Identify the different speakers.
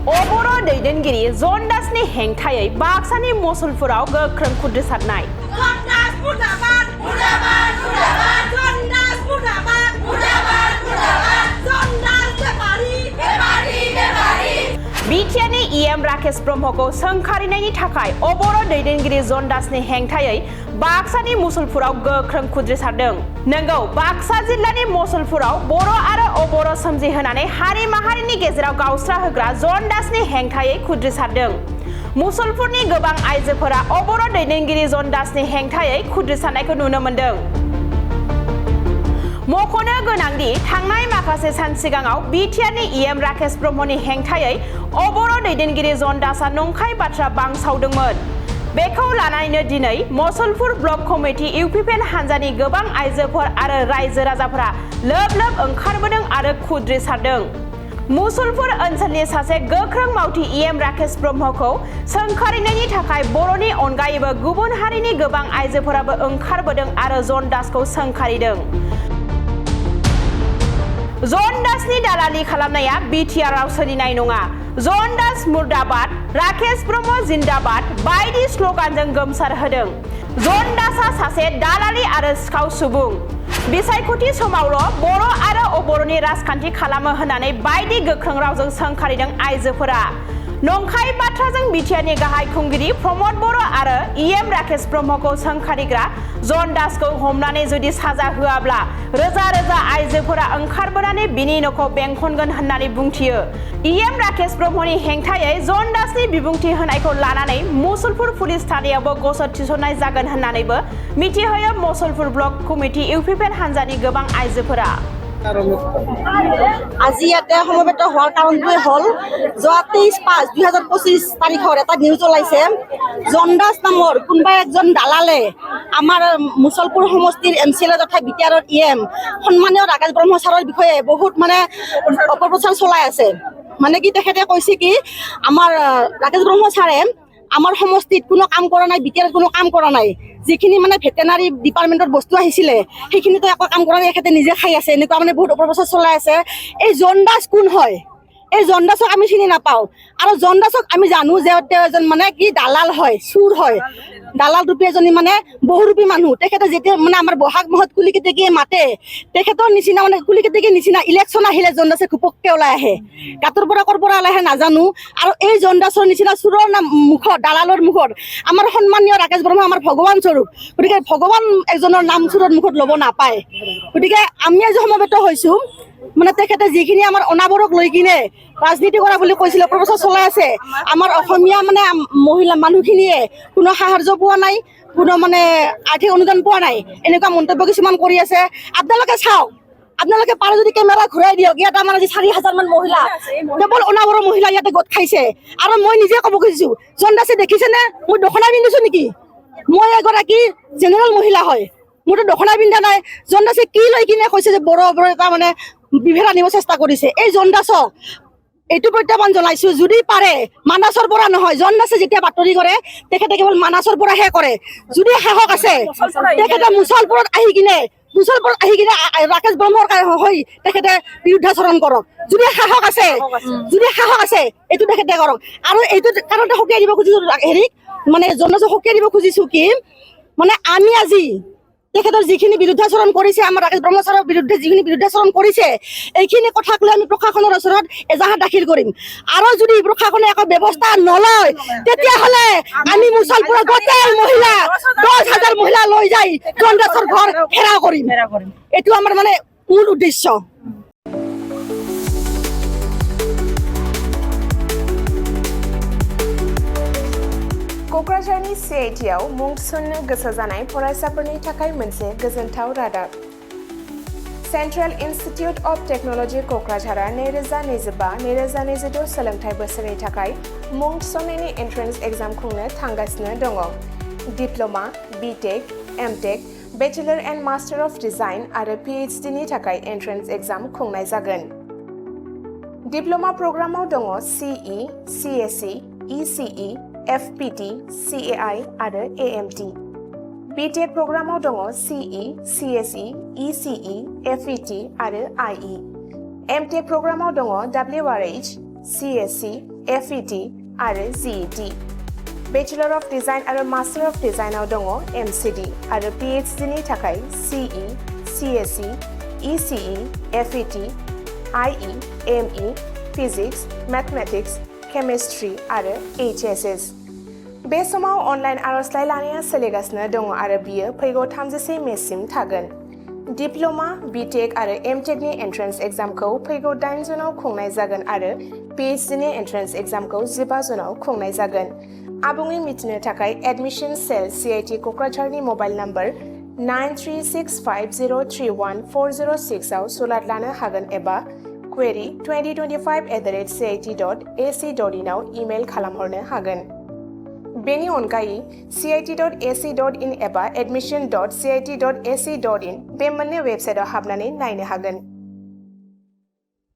Speaker 1: अबर' दैदेनगिरि जनदासनि हेंथायै बाक्सानि मसलपुराव गोख्रों खुद्रिसारनाय बिटिआरनि इएम राकेश ब्रह्मखौ सोंखारिनायनि थाखाय अबर' दैदेनगिरि जनदासनि हेंथायै बाक्सानि मसलपुराव गोख्रों खुद्रिसारदों। नंगौ, बाक्सा जिल्लानि मसलपुराव बर' आरो अबर' सोमजिहोनानै हारि माहारिनि गेजेराव गावस्रा होग्रा जनदासनि हेंथायै खुद्रिसारदों। मसलपुरनि गोबां आइजोफोरा अबर' दैदेनगिरि जनदासनि हेंथायै खुद्रिसारनायखौ नुनो मोन्दों। मख'नो गोनांदि थांनाय माखासे सान सिगाङाव बिटिआरनि इएम राकेश ब्रह्मनि हेंथायै अबर' दैदेनगिरि जनदासआ नंखाय बाथ्रा बांसावदोंमोन। बेखौ लानानैनो दिनै मसलपुर ब्लक कमिटि इउपिपिएल हान्जानि गोबां आइजोफोर आरो रायजो राजाफोरा लोब लोब ओंखारबोदों आरो खुद्रिसारदों। मुसलपुर ओनसोलनि सासे गोख्रों मावथि इएम राकेश ब्रह्मखौ सोंखारिनायनि थाखाय बर'नि अनगायैबो गुबुन हारिनि गोबां आइजोफोराबो ओंखारबोदों आरो जनदासखौ सोंखारिदों। जनदासनि दालालि खालामनाया बिटिआरआव सोलिनाय नङा। जनदास मुर्दाबाद, राकेश ब्रह्म जिन्दाबाद बायदि स्लगानजों गोमसार होदों। जनदासआ सासे दालालि आरो सिखाव सुबुं। बिसायख'थि समावल' बर' आरो अबर'नि राजखान्थि खालामो होननानै बायदि गोख्रों रावजों सोंखारिदों आइजोफोरा। नंखाय बाथ्राजों बिटिआरनि गाहाय खुंगिरि प्रमद बर' आरो इएम राकेश ब्रह्मखौ सोंखारिग्रा जनदासखौ हमनानै जुदि साजा होआब्ला रोजा रोजा आइजोफोरा ओंखारबोनानै बिनि न'खौ बेंखनगोन होननानै बुंथियो। इएम राकेश ब्रह्मनि हेंथायै जनदासनि बिबुंथि होनायखौ लानानै मुसलपुर पुलिस थानायावबो गसर थिसननाय जागोन होननानैबो मिथिहोयो मसलपुर ब्लक कमिटि इउपिपिएल हान्जानि गोबां आइजोफोरा।
Speaker 2: আজি ইয়াতে সমবেত হোৱাৰ কাৰণটোৱে হ'ল যোৱা 23/5/2025 তাৰিখৰ এটা নিউজ ওলাইছে। জনদাস নামৰ কোনোবা একজন দালালে আমাৰ মুছলপুৰ সমষ্টিৰ এমচিএলএ তথা বিটিআৰৰ ইএম সন্মানীয় ৰাকেশ ব্ৰহ্ম ছাৰৰ বিষয়ে বহুত অপপ্ৰচাৰ চলাই আছে। মানে কি তেখেতে কৈছে কি আমাৰ ৰাকেশ ব্ৰহ্ম ছাৰে আমাৰ সমষ্টিত কোনো কাম কৰা নাই, বিটিআৰত কোনো কাম কৰা নাই। যিখিনি ভেটেনাৰী ডিপাৰ্টমেণ্টৰ বস্তু আহিছিলে সেইখিনিতো একো কাম কৰা নাই, তেখেতে নিজে খাই আছে। এনেকুৱা বহুত অপপ্ৰচাৰ চলাই আছে। এই জনদাস কোন হয়? এই জনদাসক আমি চিনি নাপাওঁ আৰু জনদাসক আমি জানো যে তেওঁ এজন কি দালাল হয়, চুৰ হয়। দালাল ৰূপী এজনী বহুৰূপী মানুহ। তেখেতে যেতিয়া আমাৰ বহাগ মাহত কুলি কেতেকীয়ে মাতে, তেখেতৰ নিচিনা কুলি কেতেকীৰ নিচিনা ইলেকশ্যন আহিলে জনদাসে ঘপককে ওলাই আহে। গাঁতৰ পৰা ক'ৰ পৰা ওলাই আহে নাজানো। আৰু এই জনদাসৰ নিচিনা চুৰৰ মুখত, দালালৰ মুখত আমাৰ সন্মানীয় ৰাকেশ ব্ৰহ্ম আমাৰ ভগৱান স্বৰূপ। গতিকে ভগৱান এজনৰ নাম চুৰৰ মুখত ল'ব নাপায়। গতিকে আমি আজি সমবেত হৈছোঁ তেখেতে যিখিনি আমাৰ অনাবৰক লৈ কিনে ৰাজনীতি কৰা বুলি কৈছিলে, প্ৰচাৰ চলাই আছে। আমাৰ অসমীয়া মহিলা মানুহখিনিয়ে কোনো সাহায্য পোৱা নাই, কোনো আৰ্থিক অনুদান পোৱা নাই, এনেকুৱা মন্তব্য কিছুমান কৰি আছে। আপোনালোকে চাওক, আপোনালোকে পাৰে যদি কেমেৰা ঘূৰাই দিয়ক। ইয়াত আমাৰ আজি 4,000 মান মহিলা, কেৱল অনাবৰৰ মহিলা ইয়াতে গোট খাইছে। আৰু মই নিজে ক'ব খুজিছোঁ, জনদাসে দেখিছেনে মই দখনা পিন্ধিছোঁ নেকি? মই এগৰাকী জেনেৰেল মহিলা হয়, মোৰতো দখনা পিন্ধা নাই। জনদাসে কি লৈ কিনে কৈছে যে বৰ এটা বিভেদ আনিব চেষ্টা কৰিছে। এই জনদাসক এইটো প্ৰত্যাহ্বান জনাইছো, যদি পাৰে মানাসৰ পৰা নহয়। জনদাসে যেতিয়া বাতৰি কৰে তেখেতে কেৱল মানাসৰ পৰাহে কৰে। যদি সাহস আছে তেখেতে মুছলপুৰত আহি কিনে ৰাকেশ ব্ৰহ্মৰ হৈ তেখেতে বিৰুদ্ধাচৰণ কৰক। যদি সাহস আছে এইটো তেখেতে কৰক। আৰু এইটো কাৰণতে সকীয়াই দিব খুজিছো জনদাসক সকীয়াই দিব খুজিছো কি আমি আজি তেখেতৰ যিখিনি বিৰুদ্ধাচৰণ কৰিছে, আমাৰ ৰাকেশ ব্ৰহ্ম ছাৰৰ বিৰুদ্ধে যিখিনি বিৰুদ্ধাচৰণ কৰিছে, এইখিনি কথাক লৈ আমি প্ৰশাসনৰ ওচৰত এজাহাৰ দাখিল কৰিম। আৰু যদি প্ৰশাসনে একো ব্যৱস্থা নলয় তেতিয়াহ'লে আমি মুছলপুৰৰ গোটেই মহিলা 10,000 মহিলা লৈ যাই জনদাসৰ ঘৰ ঘেৰাও কৰিম। এইটো আমাৰ মূল উদ্দেশ্য।
Speaker 3: क'क्राझारनि CITआव मुं थिसननो गोसो जानाय फरायसाफोरनि थाखाय मोनसे गोजोनथाव रादाब। सेन्ट्रेल इन्स्टिटिउट अफ टेक्न'लजि क'क्राझारआ 2025-2026 सोलोंथाइ बोसोरनि थाखाय मुं थिसननायनि एन्ट्रेन्स एग्जाम खुंनो थांगासिनो दङ। Diploma, BTech, MTech, bachelor and master of design आरो PhDनि थाखाय एन्ट्रेन्स एग्जाम खुंनाय जागोन। डिप्ल'मा प्रग्रामाव दङ CE, CSE, ECE, FPT, CAI आरो AMT। BTEC प्रग्रामाव दङ CE, CSE, ECE, FET आरो IE। MTEC प्रग्रामाव दङ WRH, CSC, FET आरो GET। बेचलर अफ डिजाइन आरो मास्टार अफ डिजाइनआव दङ MCD आरो PhD नि थाखाय CE, CSE, ECE, FET, IE, ME, physics, mathematics, chemistry आरो HSS। बे समाव अनलाइन आर'जलाइ लानाया सोलिगासिनो दङ आरो बियो फैगौ 31 मेसिम थागोन। डिप्ल'मा, BTech आरो MTech नि एन्ट्रेन्स एग्जामखौ फैगौ 8 जुनाव खुंनाय जागोन आरो PhD नि एन्ट्रेन्स एग्जामखौ 15 जुनाव खुंनाय जागोन। आबुङै मिथिनो थाखाय एडमिशन सेल CIT क'क्राझारनि मबाइल नम्बर 9365031406 आव सुलाद लानो हागोन एबा query2025@cit.ac.in आव इमेल खालामहरनो हागोन। बेनि अनगायै cit.ac.in एबा admission.cit.ac.in बे मोननै वेबसाइटआव हाबनानै नायनो हागोन।